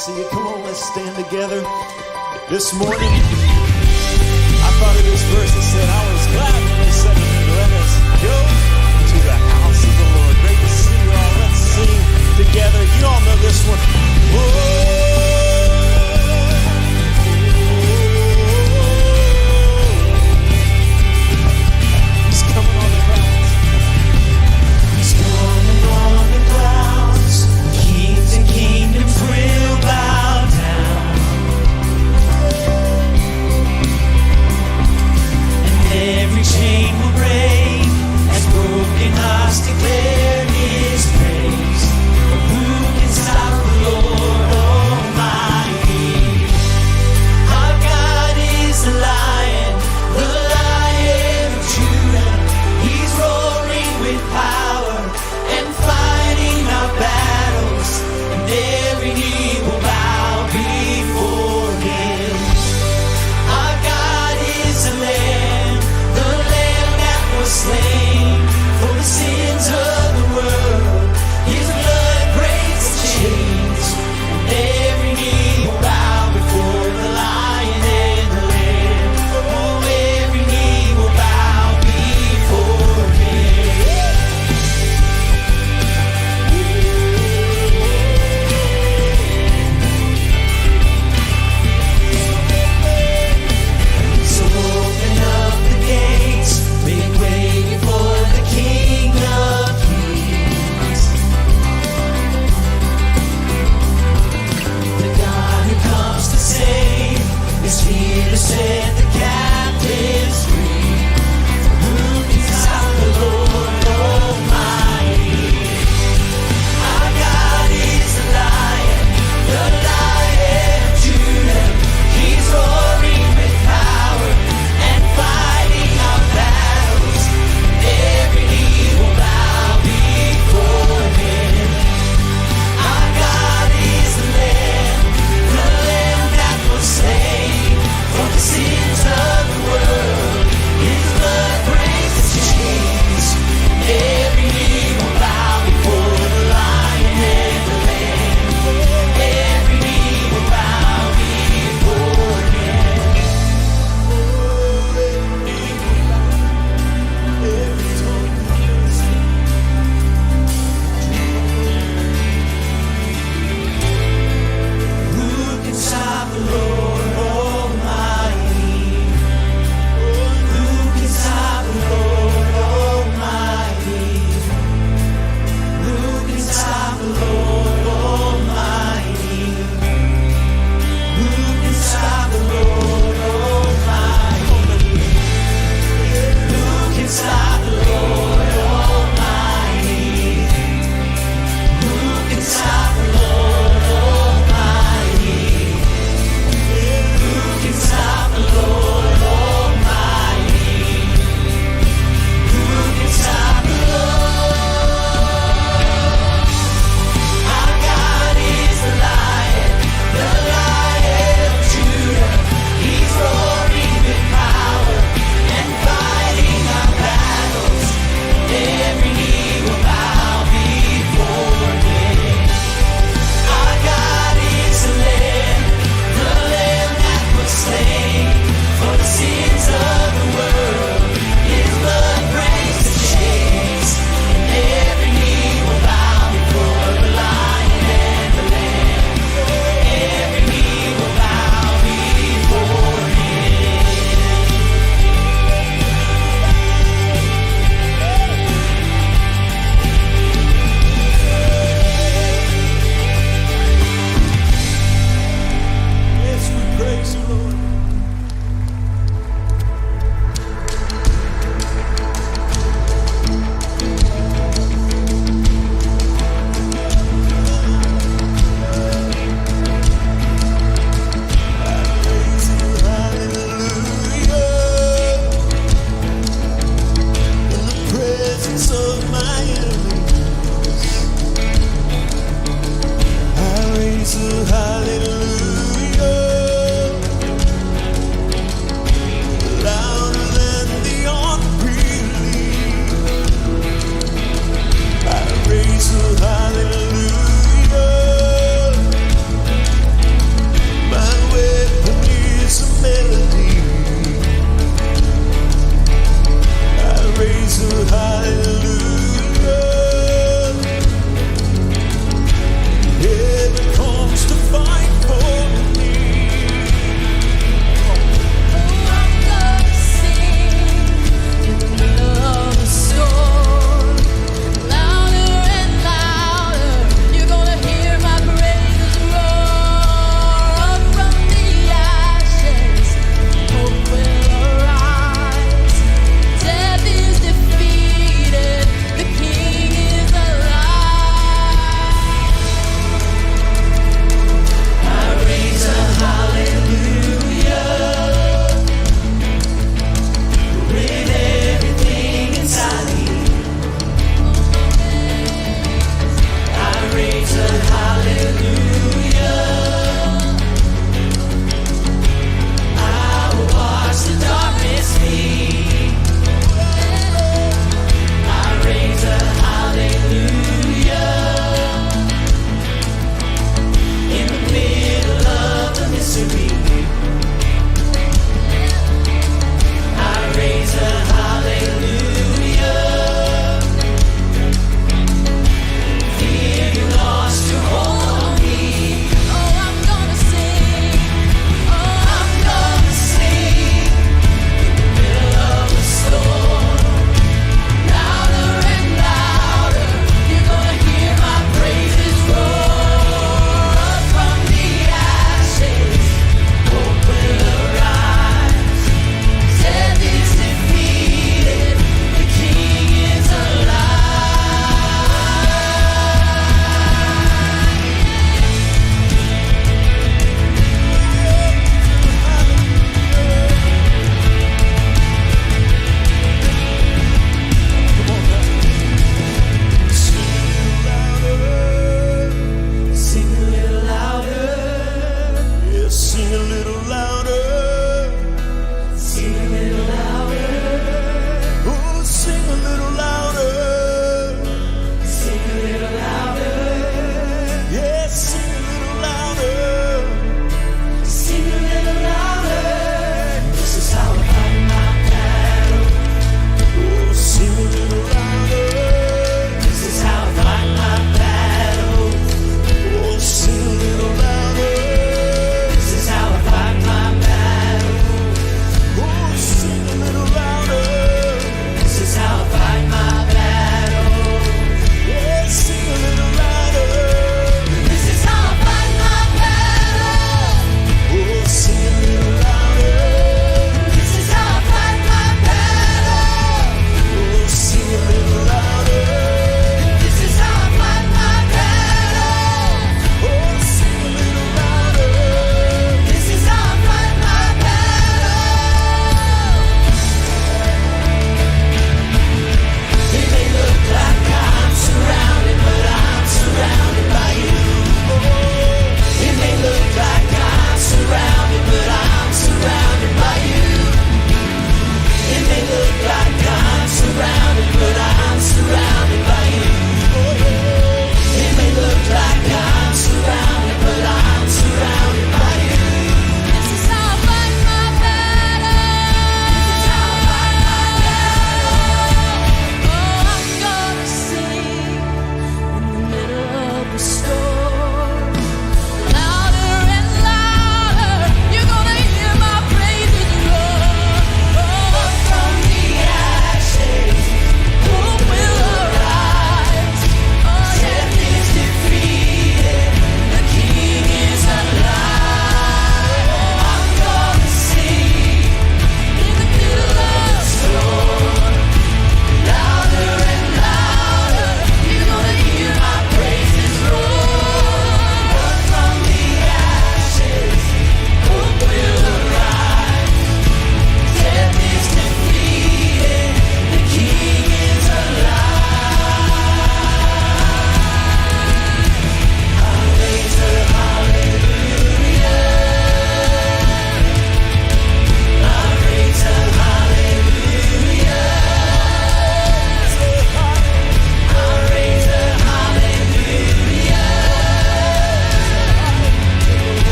see you. Come on, let's stand together. This morning, I thought of this verse that said, I was glad when they said to me, let us go to the house of the Lord. Great to see you all. Let's sing together. You all know this one. He's coming on the clouds. He's coming on the clouds. Kings and kingdoms will bow down.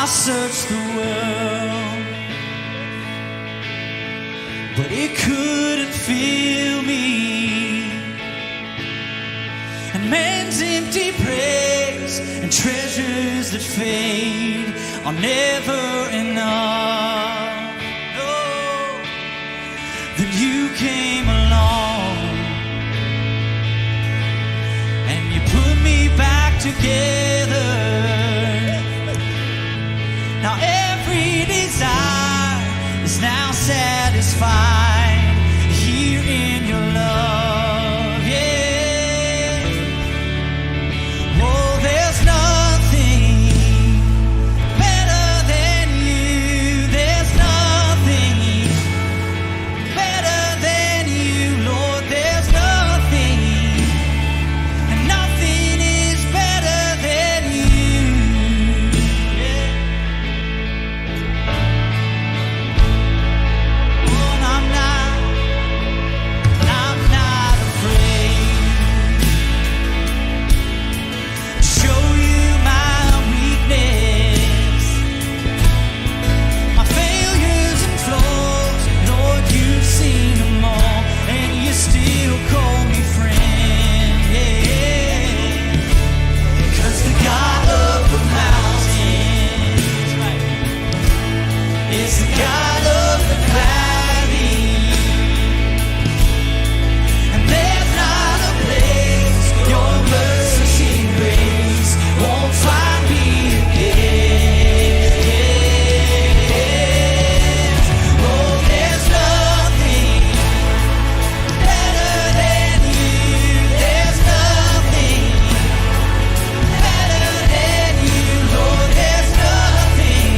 searched the world, but it couldn't fill me. And man's empty praise and treasures that fade are never enough. No. Then you came along and you put me back together. Now every desire is now satisfied here in your love, yeah. Oh, there's nothing better than you. There's nothing better than you, Lord. There's nothing, and nothing is better than you, yeah. It's the God of the valley, and there's not a place your mercy and grace won't find me again. Oh, there's nothing better than you. There's nothing better than you, Lord. There's nothing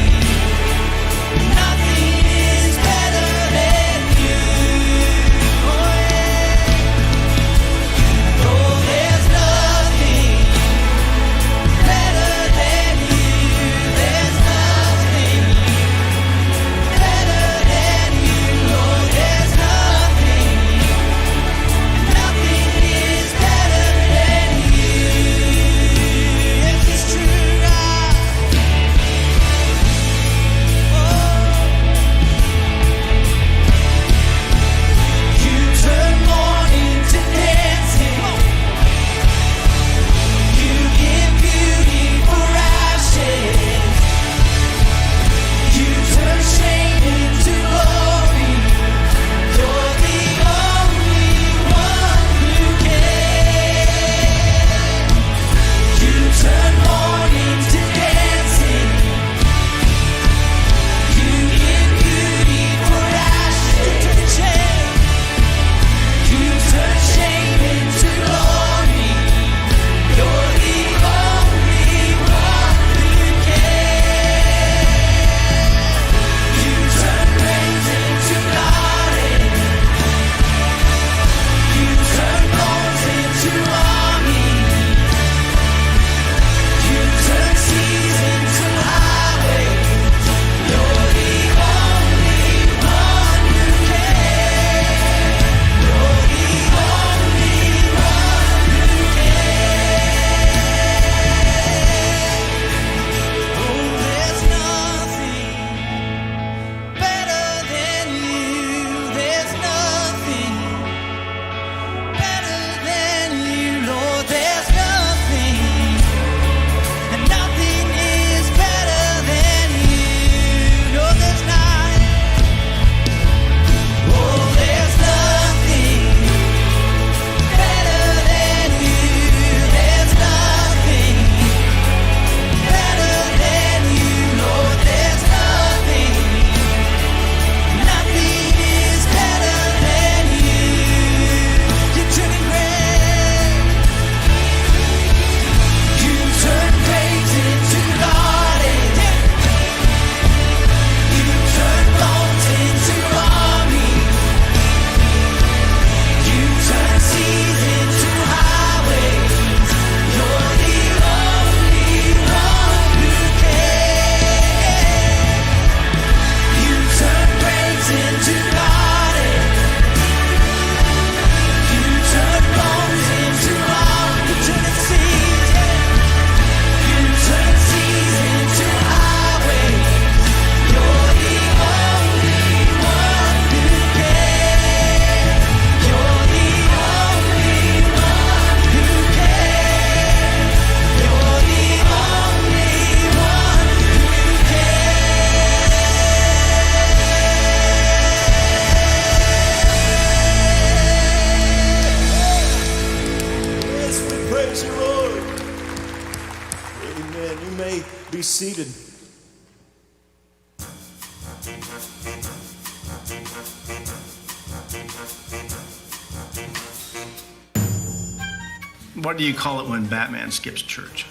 What do you call it when Batman skips church?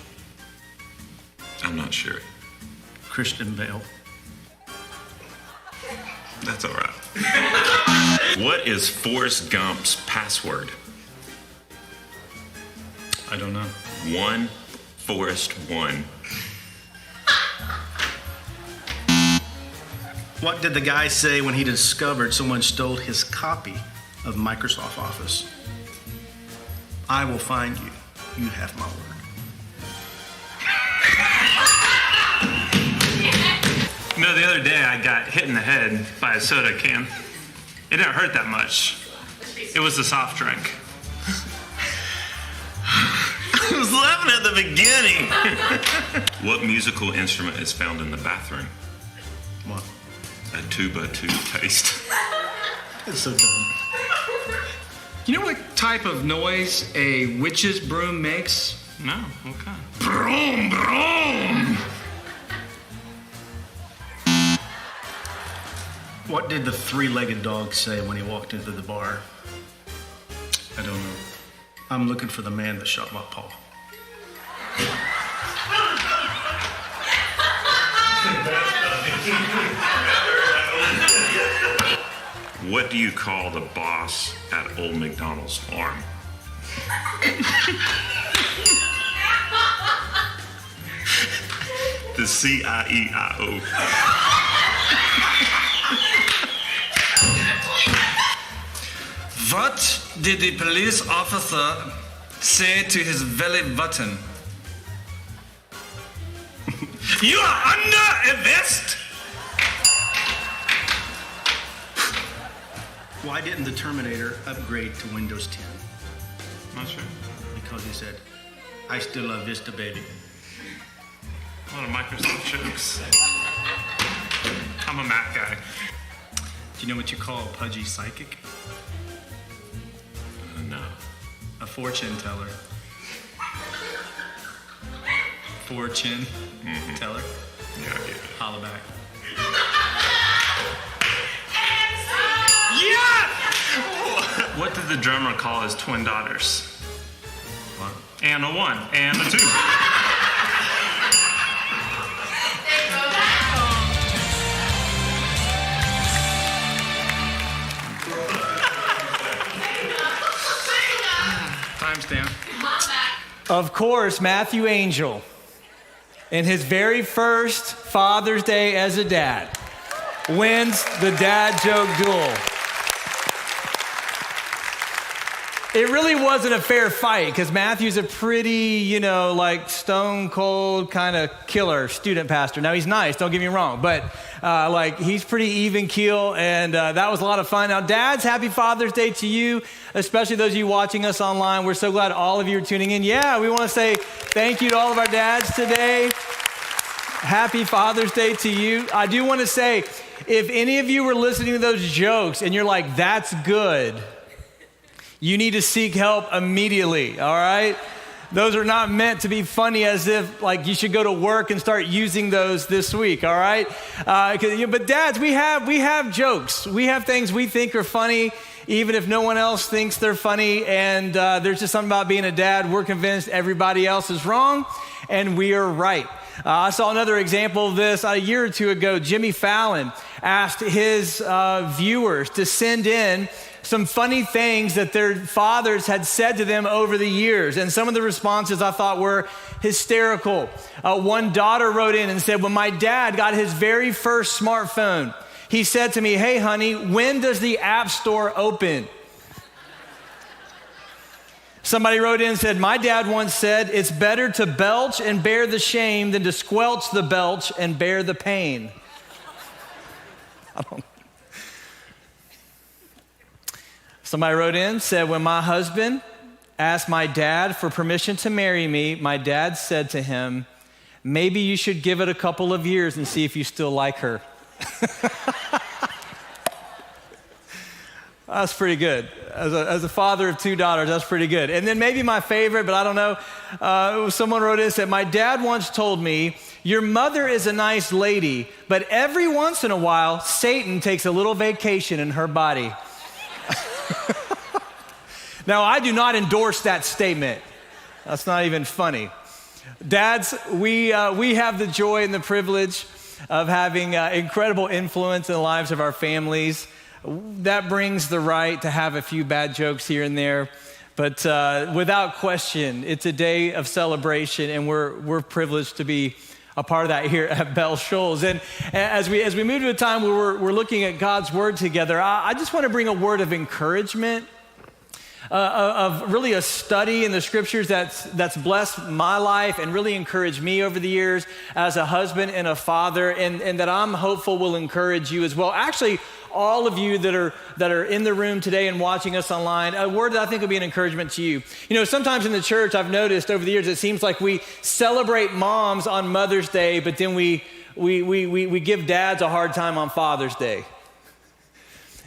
I'm not sure. Christian Bale. That's all right. What is Forrest Gump's password? I don't know. 1 Forrest 1. What did the guy say when he discovered someone stole his copy of Microsoft Office? I will find you. You have my word. You know, the other day I got hit in the head by a soda can. It didn't hurt that much. It was a soft drink. I was laughing at the beginning. What musical instrument is found in the bathroom? What? A tuba toothpaste. That's so dumb. You know what type of noise a witch's broom makes? No, what kind? Broom, broom! What did the three-legged dog say when he walked into the bar? I don't know. I'm looking for the man that shot my paw. What do you call the boss at Old McDonald's farm? The CIEIO. What did the police officer say to his belly button? You are under arrest! Why didn't the Terminator upgrade to Windows 10? Not sure. Because he said, I still love Vista, baby. A lot of Microsoft jokes. I'm a Mac guy. Do you know what you call a pudgy psychic? No. A fortune teller. Fortune teller. Yeah, I get it. Holla back. Yeah! What did the drummer call his twin daughters? What? And a 1 and a 2. Timestamp. Of course, Matthew Angel, in his very first Father's Day as a dad, wins the dad joke duel. It really wasn't a fair fight because Matthew's a pretty, like stone cold kind of killer student pastor. Now he's nice, don't get me wrong, but he's pretty even keel, and that was a lot of fun. Now, dads, happy Father's Day to you, especially those of you watching us online. We're so glad all of you are tuning in. Yeah, we want to say thank you to all of our dads today. Happy Father's Day to you. I do want to say, if any of you were listening to those jokes and you're like, that's good, you need to seek help immediately, all right? Those are not meant to be funny as if you should go to work and start using those this week, all right? But dads, we have jokes. We have things we think are funny, even if no one else thinks they're funny. And there's just something about being a dad. We're convinced everybody else is wrong, and we are right. I saw another example of this a year or two ago. Jimmy Fallon asked his viewers to send in some funny things that their fathers had said to them over the years. And some of the responses I thought were hysterical. One daughter wrote in and said, when my dad got his very first smartphone, he said to me, hey, honey, when does the App Store open? Somebody wrote in and said, my dad once said, it's better to belch and bear the shame than to squelch the belch and bear the pain. Somebody wrote in, said, when my husband asked my dad for permission to marry me, my dad said to him, maybe you should give it a couple of years and see if you still like her. That's pretty good. As a father of 2 daughters, that's pretty good. And then maybe my favorite, but I don't know, someone wrote in and said, my dad once told me, your mother is a nice lady, but every once in a while, Satan takes a little vacation in her body. Now, I do not endorse that statement. That's not even funny. Dads, we have the joy and the privilege of having incredible influence in the lives of our families. That brings the right to have a few bad jokes here and there. But without question, it's a day of celebration, and we're privileged to be a part of that here at Bell Shoals. And as we move to a time where we're looking at God's Word together, I just want to bring a word of encouragement, of really a study in the Scriptures that's blessed my life and really encouraged me over the years as a husband and a father, and that I'm hopeful will encourage you as well. Actually, all of you that are in the room today and watching us online, a word that I think will be an encouragement to you. You know, sometimes in the church, I've noticed over the years, it seems like we celebrate moms on Mother's Day, but then we give dads a hard time on Father's Day.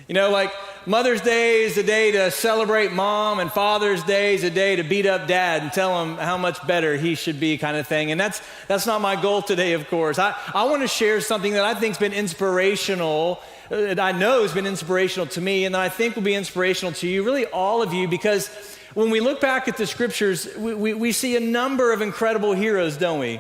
You know, like Mother's Day is a day to celebrate mom, and Father's Day is a day to beat up dad and tell him how much better he should be, kind of thing. And that's not my goal today, of course. I want to share something that I think's been inspirational, that I know has been inspirational to me, and that I think will be inspirational to you, really all of you, because when we look back at the Scriptures, we see a number of incredible heroes, don't we?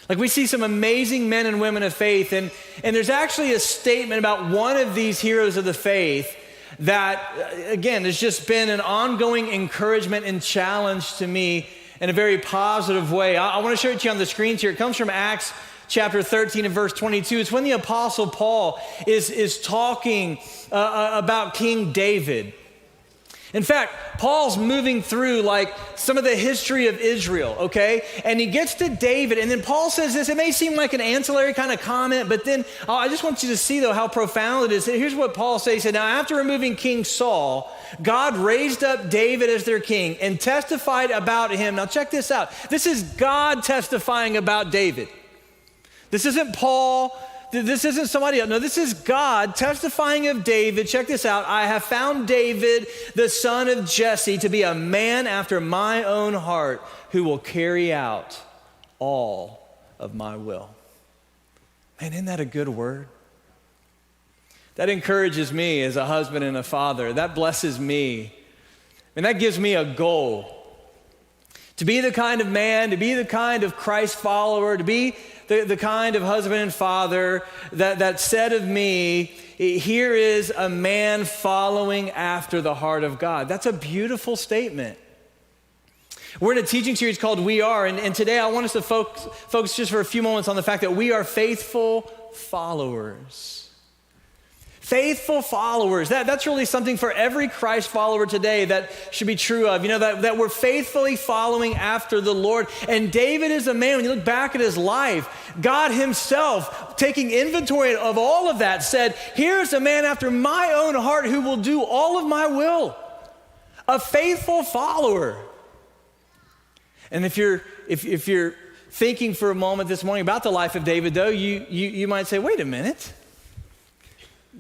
Like, we see some amazing men and women of faith, and there's actually a statement about one of these heroes of the faith that, again, has just been an ongoing encouragement and challenge to me in a very positive way. I want to show it to you on the screens here. It comes from Acts chapter 13 and verse 22. It's when the Apostle Paul is talking about King David. In fact, Paul's moving through like some of the history of Israel, okay? And he gets to David, and then Paul says this. It may seem like an ancillary kind of comment, but then I just want you to see, though, how profound it is. Here's what Paul says. He said, now, after removing King Saul, God raised up David as their king and testified about him. Now, check this out. This is God testifying about David. This isn't Paul. This isn't somebody else. No, this is God testifying of David. Check this out. I have found David, the son of Jesse, to be a man after my own heart who will carry out all of my will. Man, isn't that a good word? That encourages me as a husband and a father. That blesses me. And that gives me a goal. To be the kind of man, to be the kind of Christ follower, to be the kind of husband and father that said of me, here is a man following after the heart of God. That's a beautiful statement. We're in a teaching series called We Are, and today I want us to focus just for a few moments on the fact that we are faithful followers. Faithful followers. That's really something for every Christ follower today that should be true of. You know, that we're faithfully following after the Lord. And David is a man, when you look back at his life, God himself, taking inventory of all of that, said, here's a man after my own heart who will do all of my will. A faithful follower. And if you're thinking for a moment this morning about the life of David, though, you might say, wait a minute.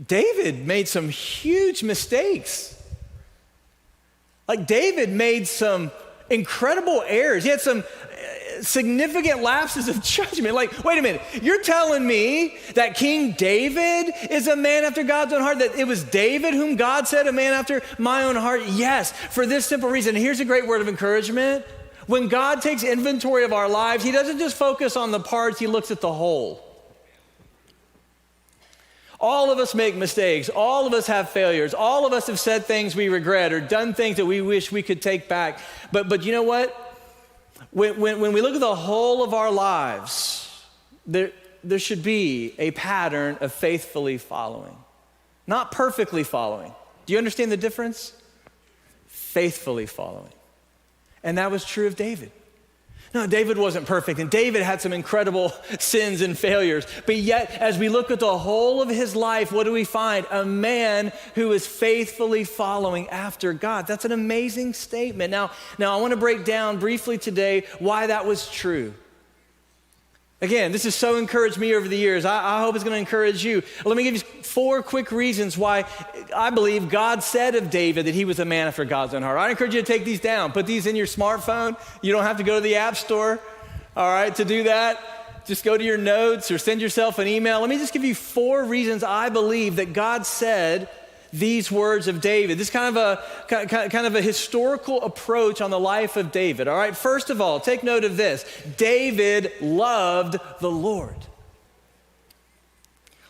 David made some huge mistakes. Like, David made some incredible errors. He had some significant lapses of judgment. Like, wait a minute, you're telling me that King David is a man after God's own heart? That it was David whom God said, a man after my own heart? Yes, for this simple reason. Here's a great word of encouragement. When God takes inventory of our lives, he doesn't just focus on the parts, he looks at the whole. All of us make mistakes. All of us have failures. All of us have said things we regret or done things that we wish we could take back. But you know what? When we look at the whole of our lives, there should be a pattern of faithfully following. Not perfectly following. Do you understand the difference? Faithfully following. And that was true of David. No, David wasn't perfect, and David had some incredible sins and failures. But yet, as we look at the whole of his life, what do we find? A man who is faithfully following after God. That's an amazing statement. Now I want to break down briefly today why that was true. Again, this has so encouraged me over the years. I hope it's going to encourage you. Let me give you 4 quick reasons why I believe God said of David that he was a man after God's own heart. I encourage you to take these down. Put these in your smartphone. You don't have to go to the App Store, all right, to do that. Just go to your notes or send yourself an email. Let me just give you 4 reasons I believe that God said these words of David. This is kind of a historical approach on the life of David, all right? First of all, take note of this. David loved the Lord.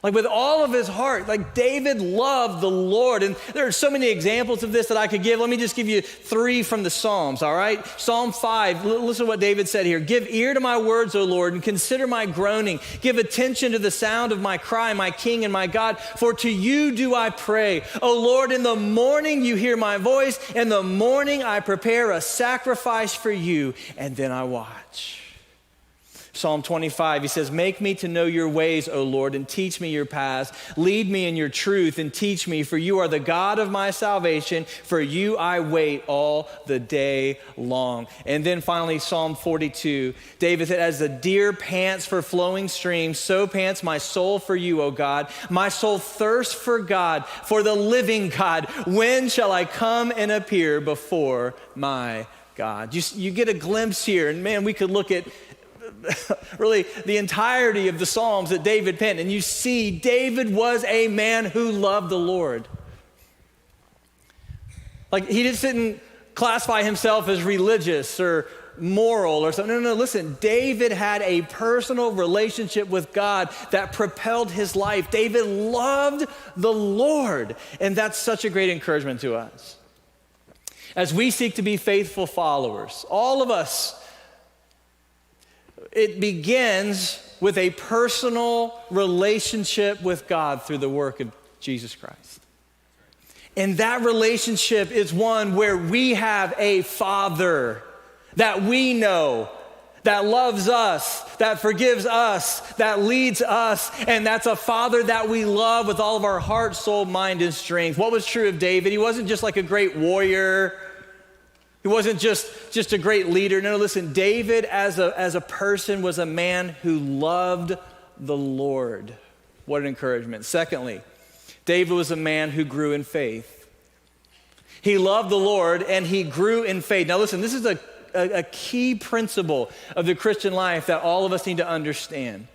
Like with all of his heart, like David loved the Lord. And there are so many examples of this that I could give. Let me just give you 3 from the Psalms, all right? Psalm 5, listen to what David said here. Give ear to my words, O Lord, and consider my groaning. Give attention to the sound of my cry, my King and my God. For to you do I pray. O Lord, in the morning you hear my voice. In the morning I prepare a sacrifice for you, and then I watch. Psalm 25, he says, make me to know your ways, O Lord, and teach me your paths. Lead me in your truth and teach me, for you are the God of my salvation. For you I wait all the day long. And then finally, Psalm 42, David said, as the deer pants for flowing streams, so pants my soul for you, O God. My soul thirsts for God, for the living God. When shall I come and appear before my God? You get a glimpse here, and man, we could look at really the entirety of the Psalms that David penned. And you see, David was a man who loved the Lord. Like he just didn't classify himself as religious or moral or something. No, listen, David had a personal relationship with God that propelled his life. David loved the Lord. And that's such a great encouragement to us. As we seek to be faithful followers, all of us, it begins with a personal relationship with God through the work of Jesus Christ. And that relationship is one where we have a Father that we know, that loves us, that forgives us, that leads us, and that's a Father that we love with all of our heart, soul, mind, and strength. What was true of David? He wasn't just like a great warrior. He wasn't just a great leader. No, listen, David as a person was a man who loved the Lord. What an encouragement. Secondly, David was a man who grew in faith. He loved the Lord and he grew in faith. Now listen, this is a key principle of the Christian life that all of us need to understand.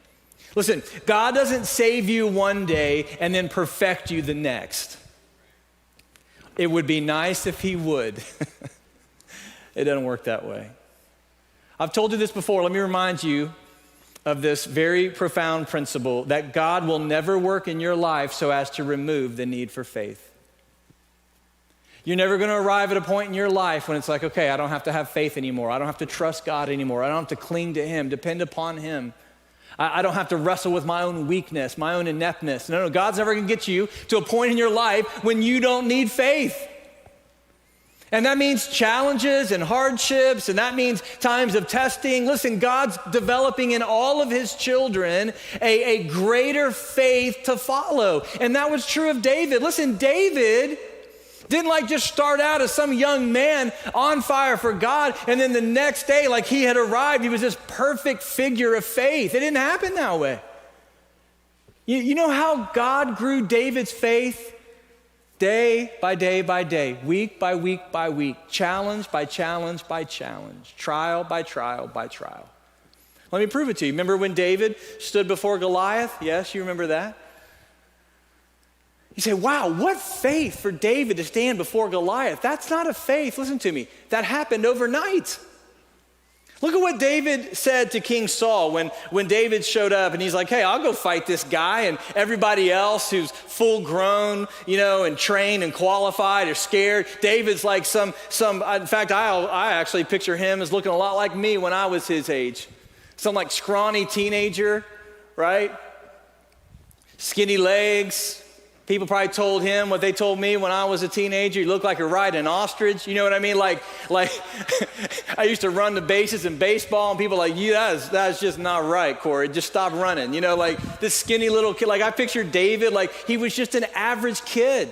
Listen, God doesn't save you one day and then perfect you the next. It would be nice if he would. It doesn't work that way. I've told you this before. Let me remind you of this very profound principle that God will never work in your life so as to remove the need for faith. You're never going to arrive at a point in your life when it's like, okay, I don't have to have faith anymore. I don't have to trust God anymore. I don't have to cling to him, depend upon him. I don't have to wrestle with my own weakness, my own ineptness. No, God's never going to get you to a point in your life when you don't need faith. And that means challenges and hardships, and that means times of testing. Listen, God's developing in all of his children a greater faith to follow. And that was true of David. Listen, David didn't just start out as some young man on fire for God, and then the next day, like he had arrived, he was this perfect figure of faith. It didn't happen that way. You know how God grew David's faith? Day by day by day, week by week by week, challenge by challenge by challenge, trial by trial by trial. Let me prove it to you. Remember when David stood before Goliath? Yes, you remember that? You say, wow, what faith for David to stand before Goliath. That's not a faith, listen to me, that happened overnight. Look at what David said to King Saul when David showed up and he's like, hey, I'll go fight this guy, and everybody else who's full grown, and trained and qualified are scared. David's like some in fact, I actually picture him as looking a lot like me when I was his age. Some like scrawny teenager, right? Skinny legs. People probably told him what they told me when I was a teenager. You look like you're riding an ostrich. You know what I mean? Like I used to run the bases in baseball, and people are like, that's just not right, Corey. Just stop running. Like this skinny little kid. Like I pictured David like he was just an average kid.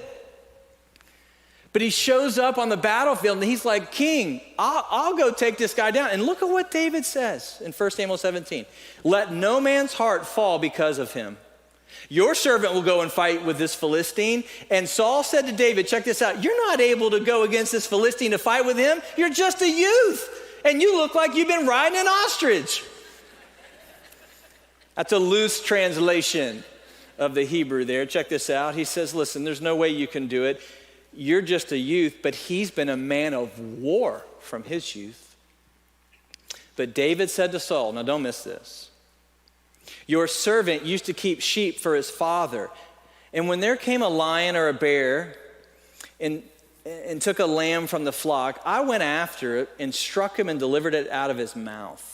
But he shows up on the battlefield and he's like, king, I'll go take this guy down. And look at what David says in 1 Samuel 17. Let no man's heart fall because of him. Your servant will go and fight with this Philistine. And Saul said to David, check this out, you're not able to go against this Philistine to fight with him. You're just a youth. And you look like you've been riding an ostrich. That's a loose translation of the Hebrew there. Check this out. He says, listen, there's no way you can do it. You're just a youth, but he's been a man of war from his youth. But David said to Saul, now don't miss this. Your servant used to keep sheep for his father. And when there came a lion or a bear and took a lamb from the flock, I went after it and struck him and delivered it out of his mouth.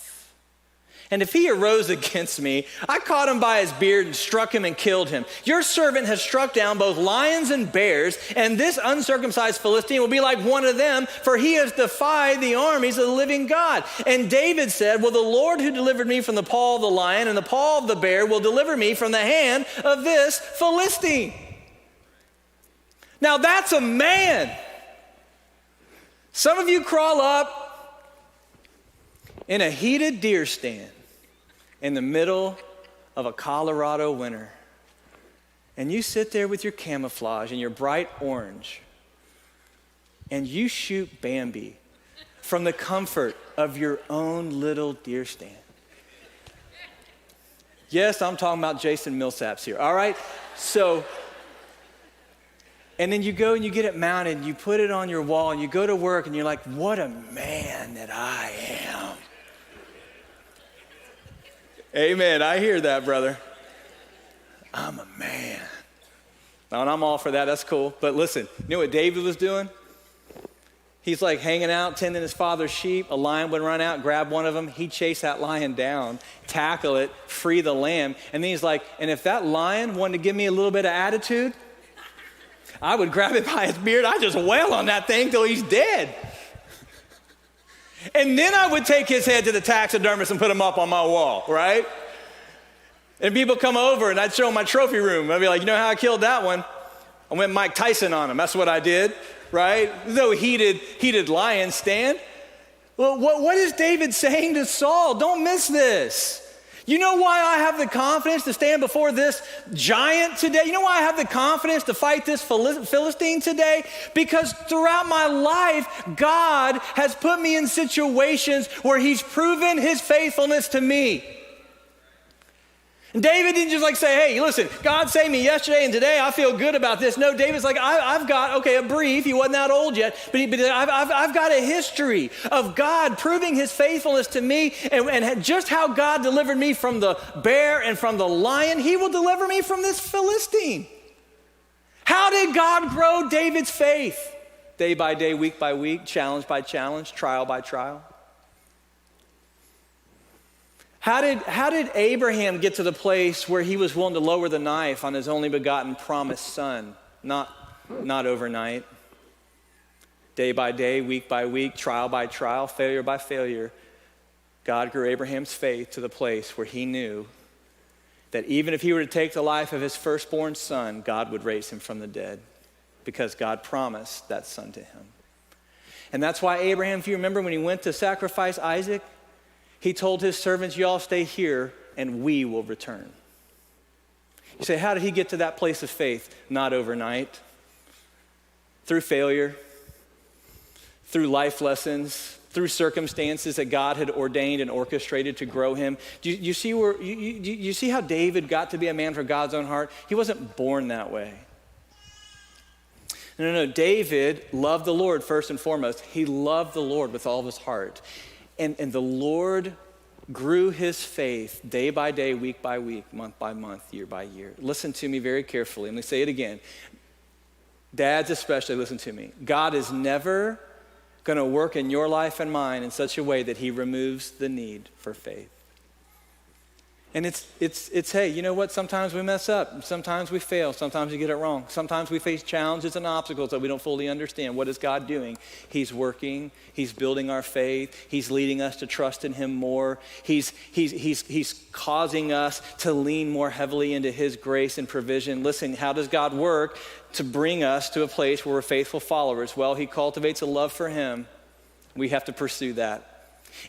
And if he arose against me, I caught him by his beard and struck him and killed him. Your servant has struck down both lions and bears, and this uncircumcised Philistine will be like one of them, for he has defied the armies of the living God. And David said, well, the Lord who delivered me from the paw of the lion and the paw of the bear will deliver me from the hand of this Philistine. Now that's a man. Some of you crawl up in a heated deer stand in the middle of a Colorado winter. And you sit there with your camouflage and your bright orange, and you shoot Bambi from the comfort of your own little deer stand. Yes, I'm talking about Jason Millsaps here, all right? So, and then you go and you get it mounted and you put it on your wall and you go to work and you're like, what a man that I am. Amen. I hear that, brother. I'm a man. And I'm all for that. That's cool. But listen, you know what David was doing? He's like hanging out, tending his father's sheep. A lion would run out, grab one of them. He'd chase that lion down, tackle it, free the lamb. And then he's like, and if that lion wanted to give me a little bit of attitude, I would grab it by his beard. I'd just wail on that thing till he's dead. And then I would take his head to the taxidermist and put him up on my wall, right? And people come over and I'd show them my trophy room. I'd be like, you know how I killed that one? I went Mike Tyson on him. That's what I did, right? No heated lion stand. Well, what is David saying to Saul? Don't miss this. You know why I have the confidence to stand before this giant today? You know why I have the confidence to fight this Philistine today? Because throughout my life, God has put me in situations where he's proven his faithfulness to me. And David didn't just like say, hey, listen, God saved me yesterday and today I feel good about this. No, David's like, I've got, a brief. He wasn't that old yet, but I've got a history of God proving his faithfulness to me and just how God delivered me from the bear and from the lion, he will deliver me from this Philistine. How did God grow David's faith? Day by day, week by week, challenge by challenge, trial by trial. How did Abraham get to the place where he was willing to lower the knife on his only begotten promised son? Not overnight. Day by day, week by week, trial by trial, failure by failure. God grew Abraham's faith to the place where he knew that even if he were to take the life of his firstborn son, God would raise him from the dead because God promised that son to him. And that's why Abraham, if you remember when he went to sacrifice Isaac, he told his servants, you all stay here and we will return. You say, how did he get to that place of faith? Not overnight. Through failure, through life lessons, through circumstances that God had ordained and orchestrated to grow him. Do you see you see how David got to be a man for God's own heart? He wasn't born that way. No. David loved the Lord first and foremost. He loved the Lord with all of his heart. And the Lord grew his faith day by day, week by week, month by month, year by year. Listen to me very carefully. Let me say it again. Dads especially, listen to me. God is never going to work in your life and mine in such a way that he removes the need for faith. And it's hey, you know what? Sometimes we mess up. Sometimes we fail. Sometimes we get it wrong. Sometimes we face challenges and obstacles that we don't fully understand. What is God doing? He's working. He's building our faith. He's leading us to trust in him more. He's causing us to lean more heavily into his grace and provision. Listen, how does God work to bring us to a place where we're faithful followers? Well, he cultivates a love for him. We have to pursue that.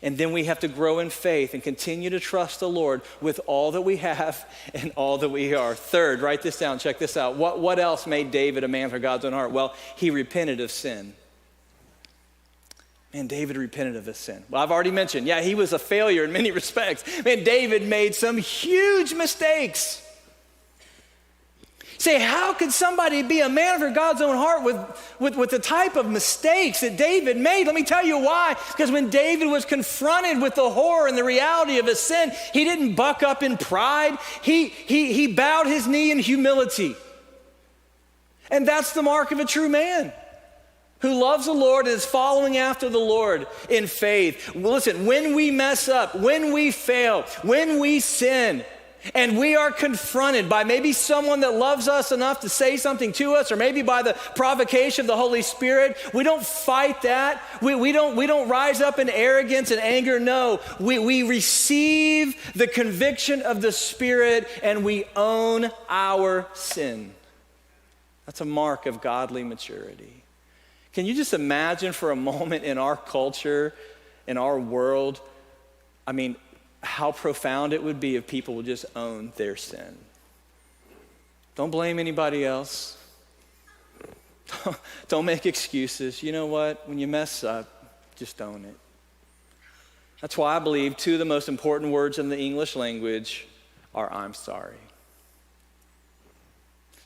And then we have to grow in faith and continue to trust the Lord with all that we have and all that we are. Third, write this down, check this out. What else made David a man for God's own heart? Well, he repented of sin. Man, David repented of his sin. Well, I've already mentioned, he was a failure in many respects. Man, David made some huge mistakes. Say, how could somebody be a man for God's own heart with the type of mistakes that David made? Let me tell you why. Because when David was confronted with the horror and the reality of his sin, he didn't buck up in pride. He bowed his knee in humility. And that's the mark of a true man who loves the Lord and is following after the Lord in faith. Listen, when we mess up, when we fail, when we sin, and we are confronted by maybe someone that loves us enough to say something to us, or maybe by the provocation of the Holy Spirit, we don't fight that. We don't rise up in arrogance and anger. No, we receive the conviction of the Spirit and we own our sin. That's a mark of godly maturity. Can you just imagine for a moment in our culture, in our world, how profound it would be if people would just own their sin. Don't blame anybody else. Don't make excuses. You know what? When you mess up, just own it. That's why I believe two of the most important words in the English language are I'm sorry.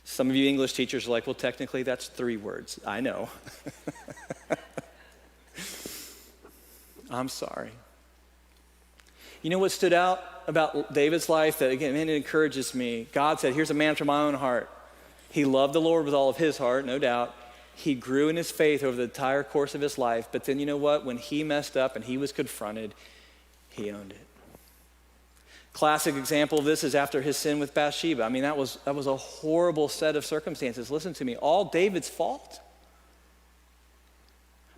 Some of you English teachers are like, well, technically that's 3 words. I know. I'm sorry. You know what stood out about David's life that, again, it encourages me? God said, here's a man from my own heart. He loved the Lord with all of his heart, no doubt. He grew in his faith over the entire course of his life. But then you know what? When he messed up and he was confronted, he owned it. Classic example of this is after his sin with Bathsheba. That was a horrible set of circumstances. Listen to me, all David's fault.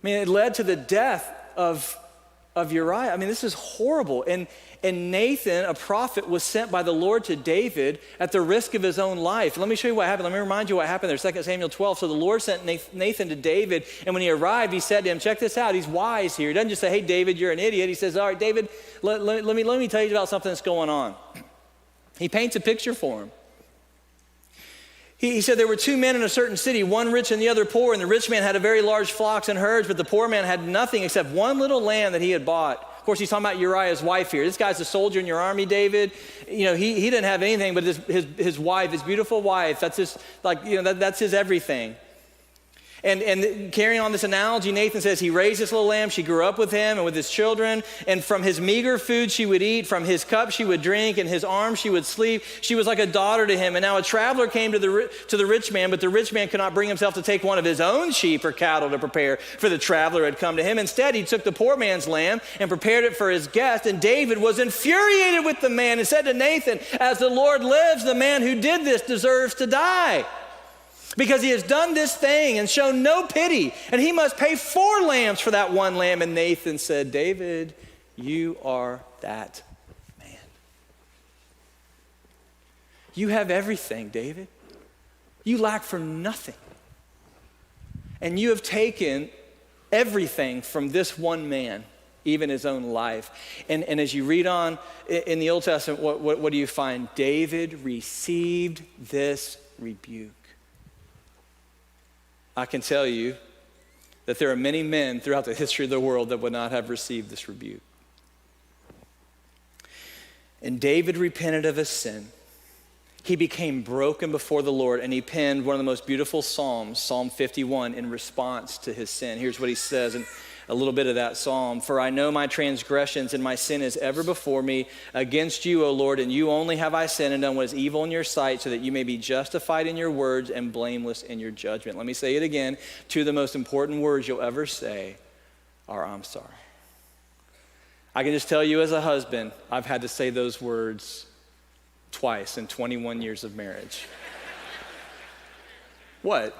It led to the death of Uriah. This is horrible. And Nathan, a prophet, was sent by the Lord to David at the risk of his own life. Let me show you what happened. Let me remind you what happened there, 2 Samuel 12. So the Lord sent Nathan to David, and when he arrived, he said to him, check this out, he's wise here. He doesn't just say, hey, David, you're an idiot. He says, all right, David, let me tell you about something that's going on. He paints a picture for him. He said there were 2 men in a certain city, one rich and the other poor, and the rich man had a very large flocks and herds, but the poor man had nothing except one little lamb that he had bought. Of course, he's talking about Uriah's wife here. This guy's a soldier in your army, David. He didn't have anything but his wife, his beautiful wife. That's that's his everything. And carrying on this analogy, Nathan says he raised this little lamb. She grew up with him and with his children. And from his meager food she would eat, from his cup she would drink, and his arms she would sleep. She was like a daughter to him. And now a traveler came to the rich man, but the rich man could not bring himself to take one of his own sheep or cattle to prepare for the traveler who had come to him. Instead, he took the poor man's lamb and prepared it for his guest. And David was infuriated with the man and said to Nathan, as the Lord lives, the man who did this deserves to die, because he has done this thing and shown no pity, and he must pay 4 lambs for that one lamb. And Nathan said, David, you are that man. You have everything, David. You lack for nothing. And you have taken everything from this one man, even his own life. And as you read on in the Old Testament, what do you find? David received this rebuke. I can tell you that there are many men throughout the history of the world that would not have received this rebuke. And David repented of his sin. He became broken before the Lord, and he penned one of the most beautiful psalms, Psalm 51, in response to his sin. Here's what he says in a little bit of that psalm. For I know my transgressions, and my sin is ever before me. Against you, O Lord, and you only have I sinned and done what is evil in your sight, so that you may be justified in your words and blameless in your judgment. Let me say it again. 2 of the most important words you'll ever say are, I'm sorry. I can just tell you as a husband, I've had to say those words twice in 21 years of marriage. What?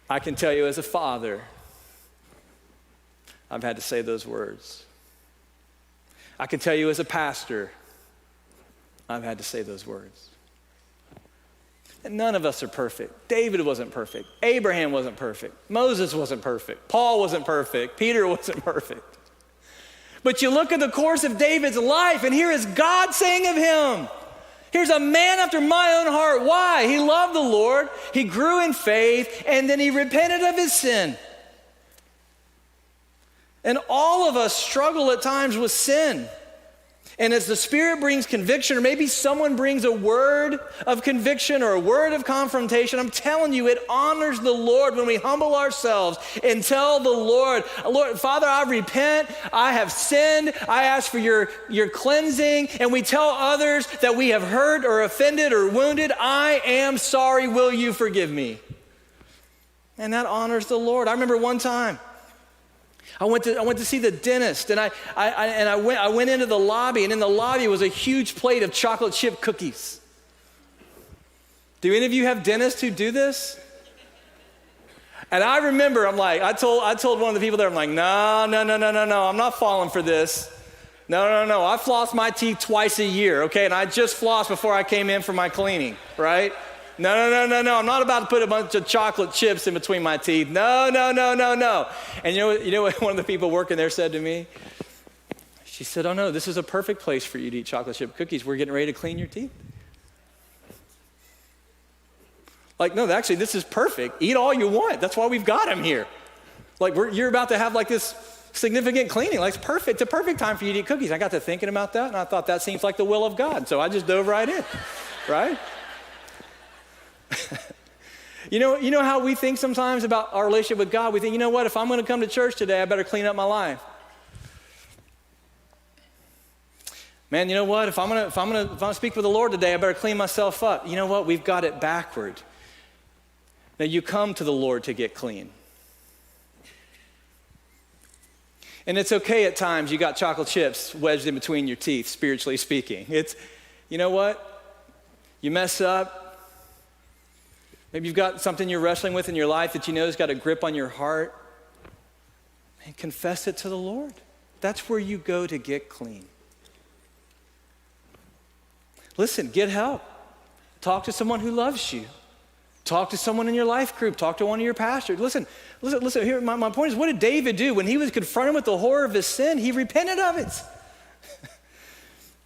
I can tell you as a father, I've had to say those words. I can tell you as a pastor, I've had to say those words. And none of us are perfect. David wasn't perfect. Abraham wasn't perfect. Moses wasn't perfect. Paul wasn't perfect. Peter wasn't perfect. But you look at the course of David's life, and here is God saying of him, here's a man after my own heart. Why? He loved the Lord, he grew in faith, and then he repented of his sin. And all of us struggle at times with sin. And as the Spirit brings conviction, or maybe someone brings a word of conviction or a word of confrontation, I'm telling you, it honors the Lord when we humble ourselves and tell the Lord, Lord, Father, I repent, I have sinned, I ask for your cleansing, and we tell others that we have hurt or offended or wounded, I am sorry, will you forgive me? And that honors the Lord. I remember one time, I went to see the dentist, and I went into the lobby, and in the lobby was a huge plate of chocolate chip cookies. Do any of you have dentists who do this? And I remember, I told one of the people there, I'm like, no, I'm not falling for this. No, I floss my teeth twice a year, okay? And I just flossed before I came in for my cleaning, right? No, I'm not about to put a bunch of chocolate chips in between my teeth. No. And you know what one of the people working there said to me? She said, oh no, this is a perfect place for you to eat chocolate chip cookies. We're getting ready to clean your teeth. Like, no, actually, this is perfect. Eat all you want. That's why we've got them here. Like, you're about to have like this significant cleaning. Like, it's perfect. It's a perfect time for you to eat cookies. I got to thinking about that, and I thought that seems like the will of God. So I just dove right in, right? You know how we think sometimes about our relationship with God? We think, you know what, if I'm going to come to church today, I better clean up my life. Man, you know what, if I'm going to speak with the Lord today, I better clean myself up. You know what, we've got it backward. Now, you come to the Lord to get clean. And it's okay at times you got chocolate chips wedged in between your teeth, spiritually speaking. You know what, you mess up. Maybe you've got something you're wrestling with in your life that you know has got a grip on your heart. And confess it to the Lord. That's where you go to get clean. Listen, get help. Talk to someone who loves you. Talk to someone in your life group. Talk to one of your pastors. Listen. Here, my point is, what did David do? When he was confronted with the horror of his sin, he repented of it.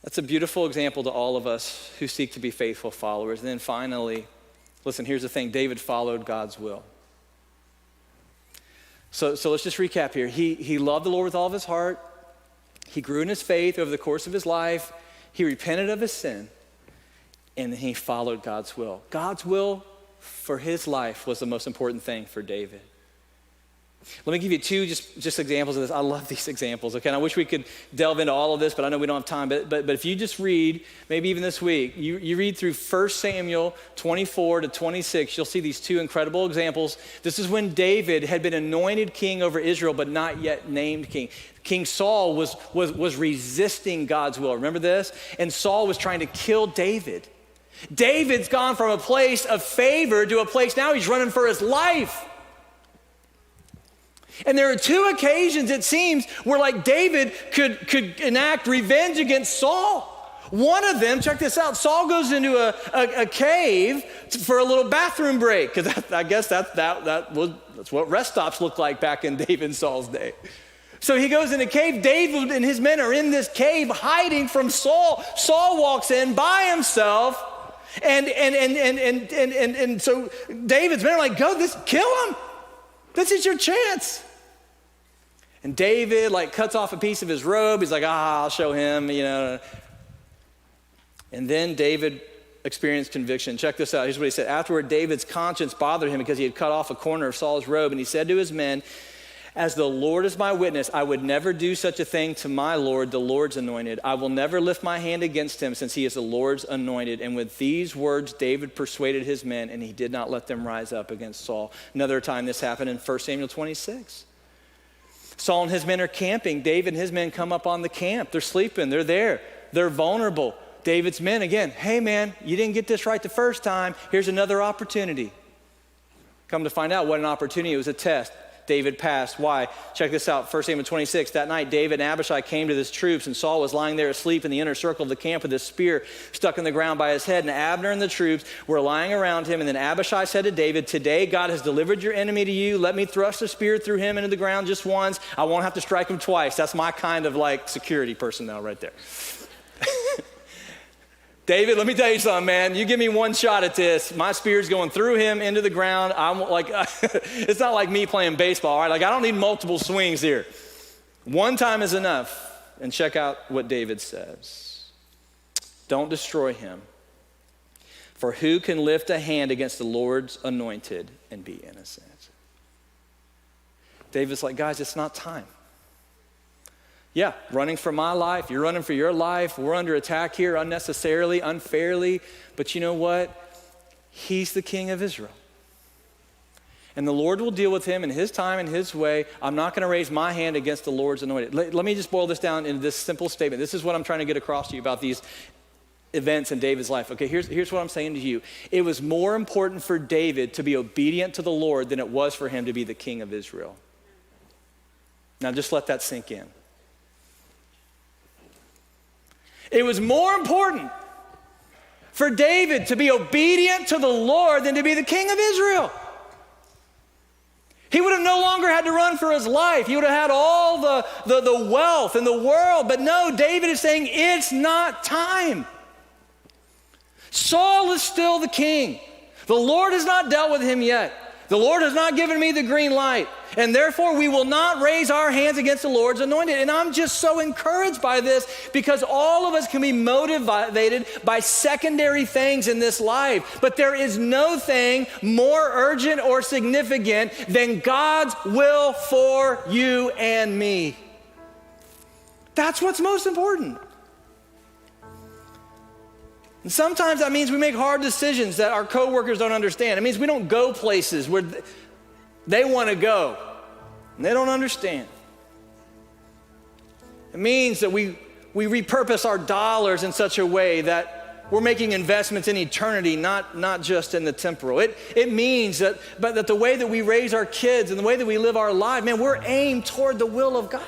That's a beautiful example to all of us who seek to be faithful followers. And then finally, listen, here's the thing. David followed God's will. So let's just recap here. He loved the Lord with all of his heart. He grew in his faith over the course of his life. He repented of his sin. And he followed God's will. God's will for his life was the most important thing for David. Let me give you two just examples of this. I love these examples, okay? And I wish we could delve into all of this, but I know we don't have time. But if you just read, maybe even this week, you read through 1 Samuel 24 to 26, you'll see these two incredible examples. This is when David had been anointed king over Israel, but not yet named king. King Saul was resisting God's will. Remember this? And Saul was trying to kill David. David's gone from a place of favor to a place now he's running for his life. And there are two occasions, it seems, where like David could enact revenge against Saul. One of them, check this out, Saul goes into a cave for a little bathroom break, because I guess that's what rest stops looked like back in David and Saul's day. So he goes in a cave. David and his men are in this cave hiding from Saul. Saul walks in by himself, and so David's men are like, kill him. This is your chance. And David cuts off a piece of his robe. He's like, I'll show him, And then David experienced conviction. Check this out. Here's what he said. Afterward, David's conscience bothered him because he had cut off a corner of Saul's robe. And he said to his men, as the Lord is my witness, I would never do such a thing to my Lord, the Lord's anointed. I will never lift my hand against him since he is the Lord's anointed. And with these words, David persuaded his men, and he did not let them rise up against Saul. Another time this happened in 1 Samuel 26. Saul and his men are camping. David and his men come up on the camp. They're sleeping. They're there. They're vulnerable. David's men, again, hey man, you didn't get this right the first time. Here's another opportunity. Come to find out what an opportunity. It was a test. David passed. Why? Check this out, 1 Samuel 26. That night, David and Abishai came to his troops, and Saul was lying there asleep in the inner circle of the camp with his spear stuck in the ground by his head. And Abner and the troops were lying around him. And then Abishai said to David, today God has delivered your enemy to you. Let me thrust a spear through him into the ground just once. I won't have to strike him twice. That's my kind of like security personnel right there. David, let me tell you something, man. You give me one shot at this. My spear's going through him into the ground. I'm like, it's not like me playing baseball, right? Like I don't need multiple swings here. One time is enough. And check out what David says. Don't destroy him. For who can lift a hand against the Lord's anointed and be innocent? David's like, guys, it's not time. Yeah, running for my life, you're running for your life. We're under attack here unnecessarily, unfairly. But you know what? He's the king of Israel. And the Lord will deal with him in his time and his way. I'm not going to raise my hand against the Lord's anointed. Let me just boil this down into this simple statement. This is what I'm trying to get across to you about these events in David's life. Okay, here's what I'm saying to you. It was more important for David to be obedient to the Lord than it was for him to be the king of Israel. Now just let that sink in. It was more important for David to be obedient to the Lord than to be the king of Israel. He would have no longer had to run for his life. He would have had all the wealth in the world. But no, David is saying it's not time. Saul is still the king. The Lord has not dealt with him yet. The Lord has not given me the green light. And therefore, we will not raise our hands against the Lord's anointed. And I'm just so encouraged by this because all of us can be motivated by secondary things in this life. But there is no thing more urgent or significant than God's will for you and me. That's what's most important. And sometimes that means we make hard decisions that our coworkers don't understand. It means we don't go places where they want to go and they don't understand. It means that we repurpose our dollars in such a way that we're making investments in eternity, not just in the temporal. It means that the way that we raise our kids and the way that we live our life, man, we're aimed toward the will of God.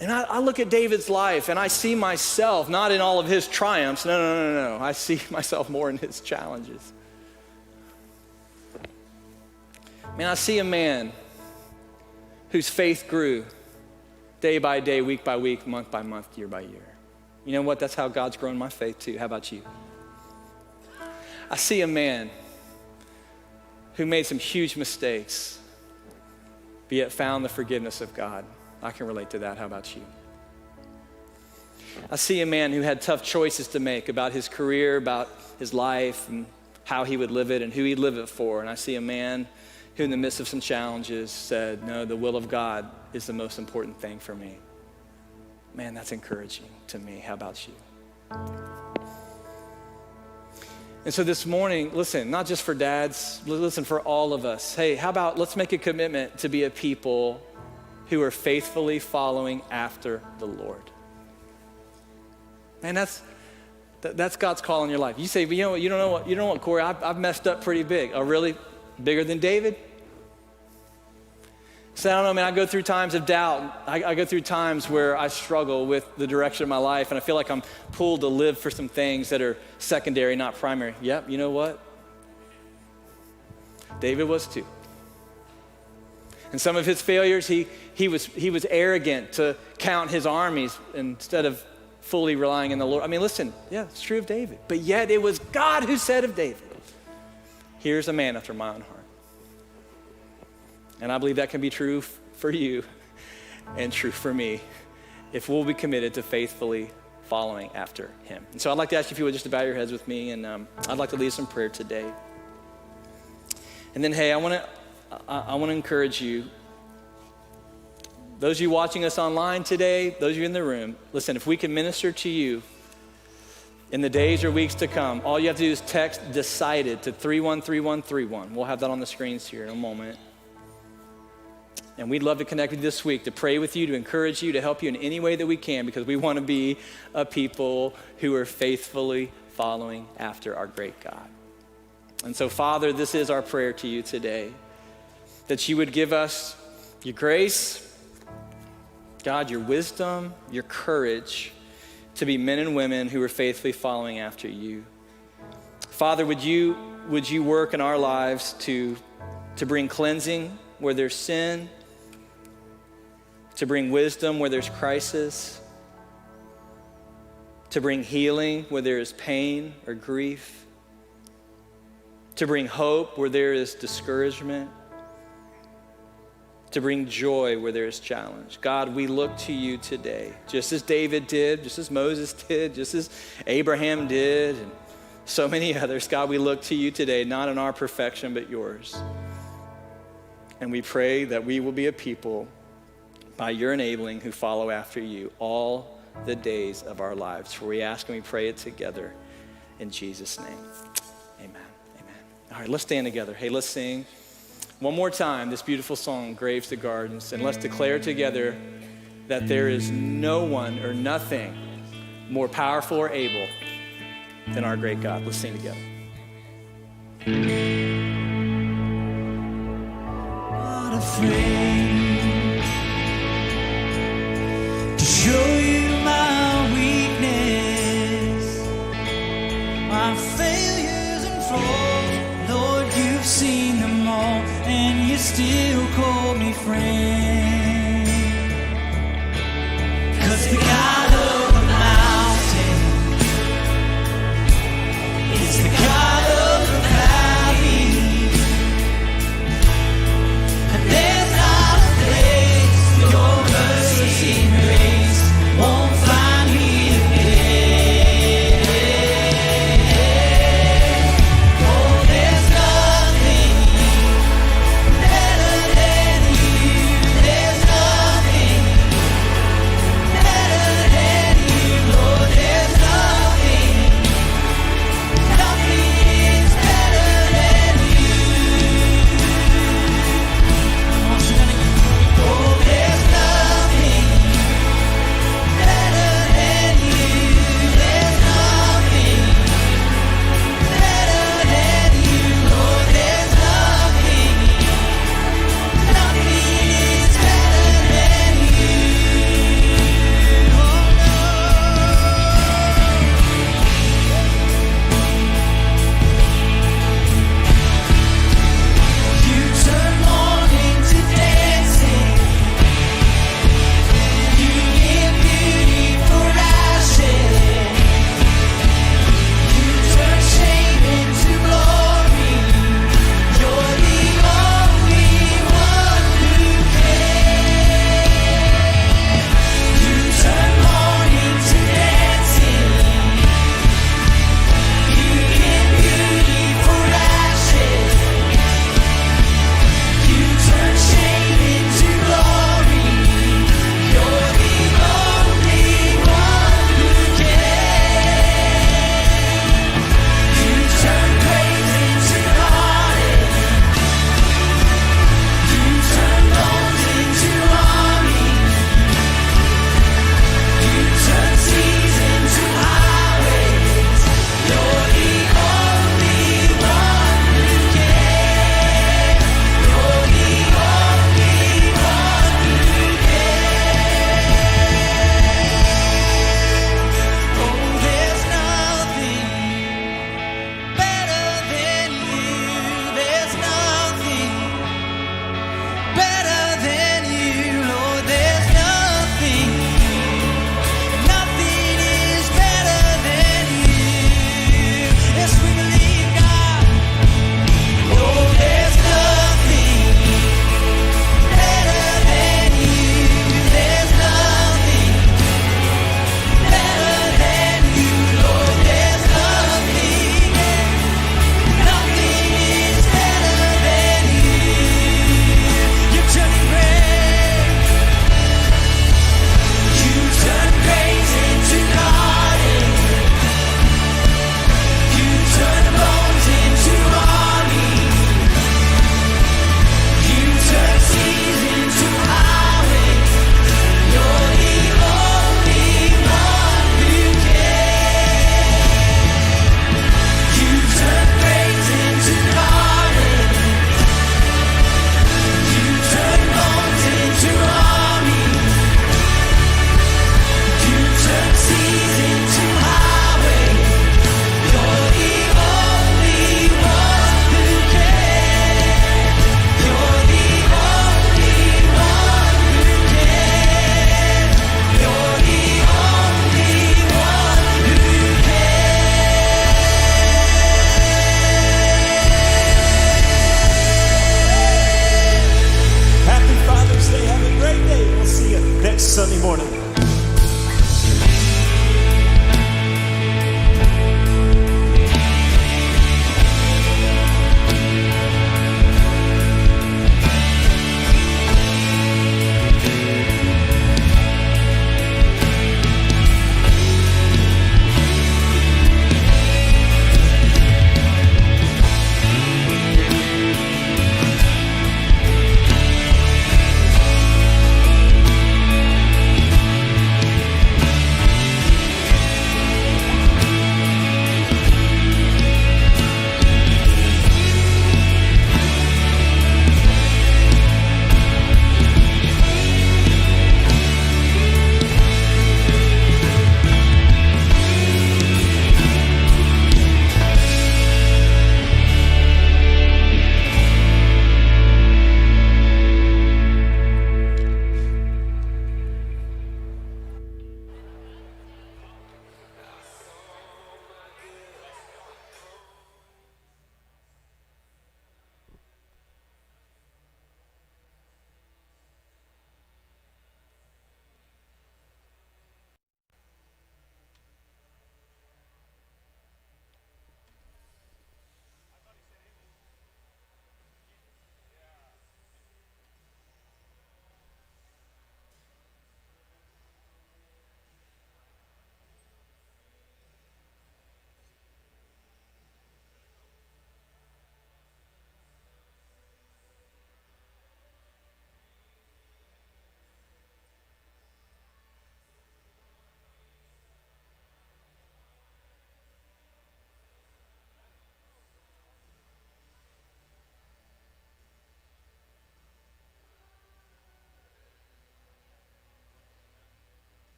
And I look at David's life and I see myself, not in all of his triumphs, no. I see myself more in his challenges. Man, I see a man whose faith grew day by day, week by week, month by month, year by year. You know what? That's how God's grown my faith too. How about you? I see a man who made some huge mistakes, but yet found the forgiveness of God. I can relate to that. How about you? I see a man who had tough choices to make about his career, about his life, and how he would live it and who he'd live it for. And I see a man who in the midst of some challenges said, no, the will of God is the most important thing for me. Man, that's encouraging to me. How about you? And so this morning, listen, not just for dads, listen, for all of us. Hey, how about let's make a commitment to be a people who are faithfully following after the Lord. Man, that's God's call in your life. You say, but you don't know what, Corey, I've messed up pretty big. Oh, really? Bigger than David? So I don't know, man, I go through times of doubt. I go through times where I struggle with the direction of my life, and I feel like I'm pulled to live for some things that are secondary, not primary. Yep, you know what? David was too. And some of his failures, he was arrogant to count his armies instead of fully relying on the Lord. I mean, listen, yeah, it's true of David. But yet it was God who said of David, here's a man after my own heart. And I believe that can be true for you and true for me if we'll be committed to faithfully following after him. And so I'd like to ask you if you would just bow your heads with me, and I'd like to lead some prayer today. And then, hey, I want to encourage you, those of you watching us online today, those of you in the room, listen, if we can minister to you in the days or weeks to come, all you have to do is text DECIDED to 313131. We'll have that on the screens here in a moment. And we'd love to connect with you this week, to pray with you, to encourage you, to help you in any way that we can, because we want to be a people who are faithfully following after our great God. And so, Father, this is our prayer to you today, that you would give us your grace, God, your wisdom, your courage to be men and women who are faithfully following after you. Father, would you work in our lives to bring cleansing where there's sin, to bring wisdom where there's crisis, to bring healing where there is pain or grief, to bring hope where there is discouragement, to bring joy where there is challenge. God, we look to you today, just as David did, just as Moses did, just as Abraham did, and so many others. God, we look to you today, not in our perfection, but yours. And we pray that we will be a people by your enabling who follow after you all the days of our lives. For we ask and we pray it together in Jesus' name. Amen. Amen. All right, let's stand together. Hey, let's sing one more time this beautiful song, Graves to Gardens, and let's declare together that there is no one or nothing more powerful or able than our great God. Let's sing together. Not afraid.